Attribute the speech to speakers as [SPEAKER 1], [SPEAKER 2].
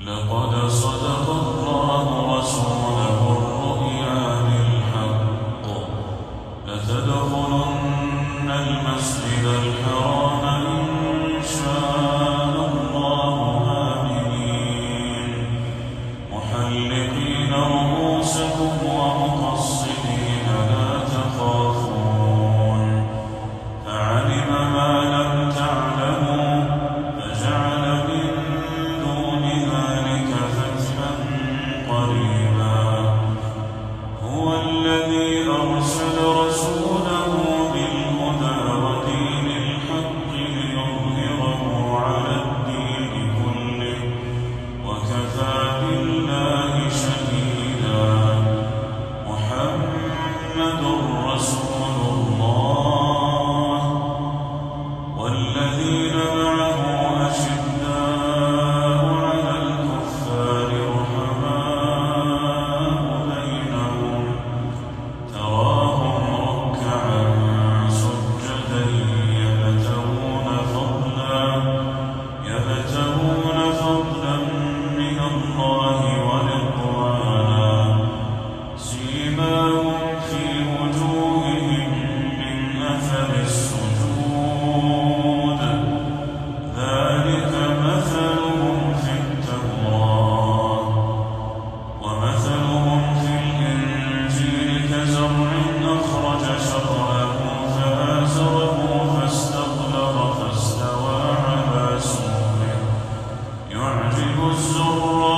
[SPEAKER 1] لقد صدق الله رسوله الرؤيا بالحق لتدخلن المسجد الحرام إن شاء الله آمنين محلقين رؤوسكم ومقصرين لا تخافون فعلم ما لم تعلموا فجعل من دون ذلك فتحا قريبا هو الذي أرسل رسوله بالهدى ودين الحق ليظهره على الدين كله وكفى بالله شهيدا محمد رسول الله والذين معه أشداء على الكفار رحماء بينهم تراهم ركعا سجدا يبتغون فضلا من الله ورضوانا سيماهم في وجوههم من أثر السجود ذلك مثلهم في التوراة ومثلهم في الإنجيل كزرع أخرج شطأه فآزره فاستغلظ فاستوى على سوقه يعجب الزراع